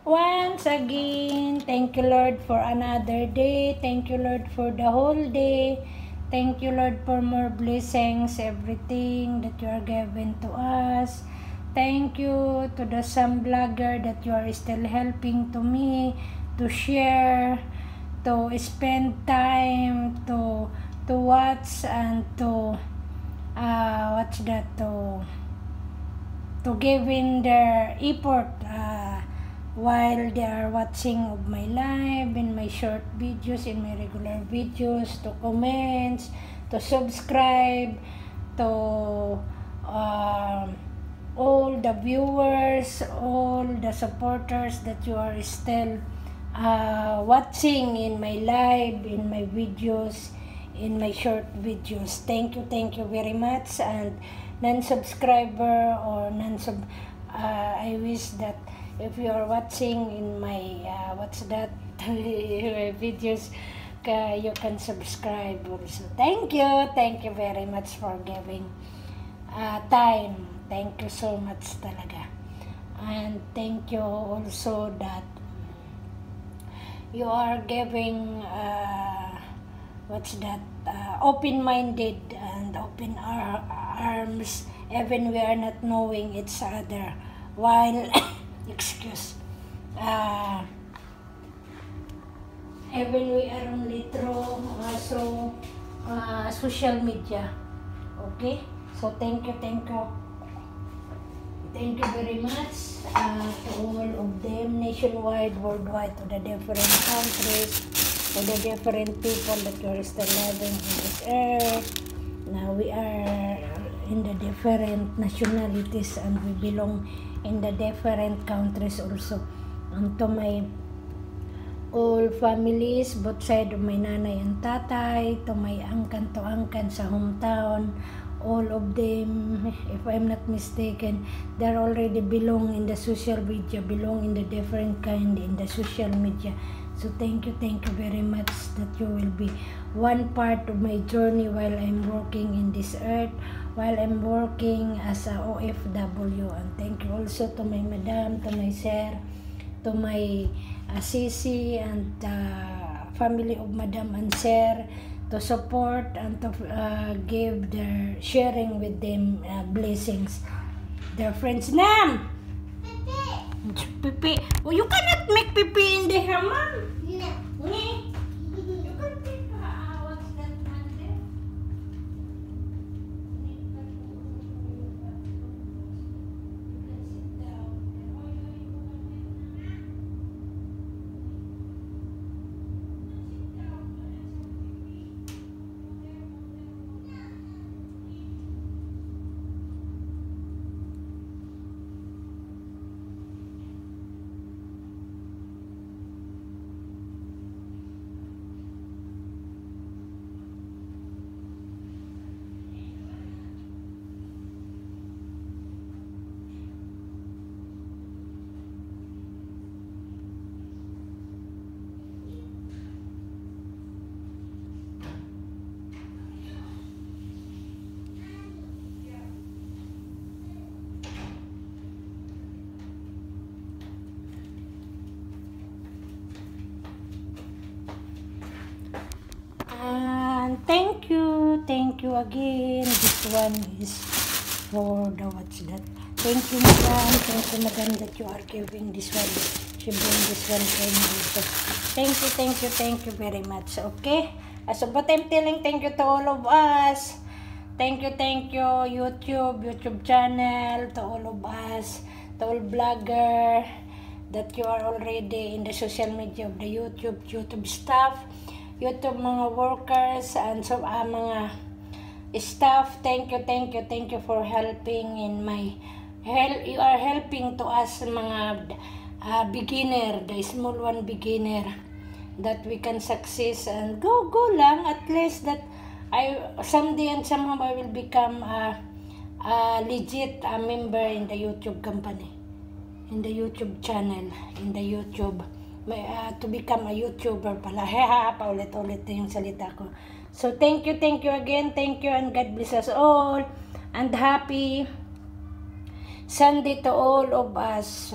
Once again, thank you, Lord, for another day. Thank you, Lord, for the whole day. Thank you, Lord, for more blessings, everything that you are giving to us. Thank you to the some blogger that you are still helping to me to share, to spend time, to watch and to what's that, to give in their effort while they are watching of my live, in my short videos, in my regular videos, to comments, to subscribe, to all the viewers, all the supporters that you are still watching in my live, in my videos, in my short videos. Thank you very much. And non-subscriber or I wish that if you are watching in my videos, you can subscribe also. Thank you very much for giving time. Thank you so much talaga. And thank you also that you are giving open-minded and open arms, even we are not knowing each other while even we are only through social media. Okay, so thank you very much to all of them, nationwide, worldwide, to the different countries, to the different people that you are still living on this earth. Now we are in the different nationalities and we belong in the different countries also. And to my all families, both side of my nanay and tatay, to my angkan sa hometown, all of them, if I'm not mistaken, they're already belong in the social media, belong in the different kind in the social media. So thank you very much that you will be one part of my journey while I'm working in this earth, while I'm working as a OFW. And thank you also to my madam, to my sir, to my Sisi and family of madam and sir, to support and to give their sharing with them blessings. Their friends. Nam! Pipi. Oh, you cannot make pipi in the hammam. No. You can take what's that one there? You can sit down. And thank you again. This one is for the what's that. Thank you madam that you are giving this one. She bring this one for me also. Thank you very much. Okay, so but I'm telling thank you to all of us. Thank you YouTube channel, to all of us, to all blogger that you are already in the social media of the YouTube staff, YouTube mga workers and so mga staff. Thank you for helping in my you are helping to us mga beginner, the small one beginner, that we can success and go lang, at least that I someday and somehow I will become a legit member in the YouTube company, in the YouTube channel, in the YouTube. To become a YouTuber pala. Paulit-ulit yung salita ko. So, thank you again. Thank you and God bless us all. And happy Sunday to all of us.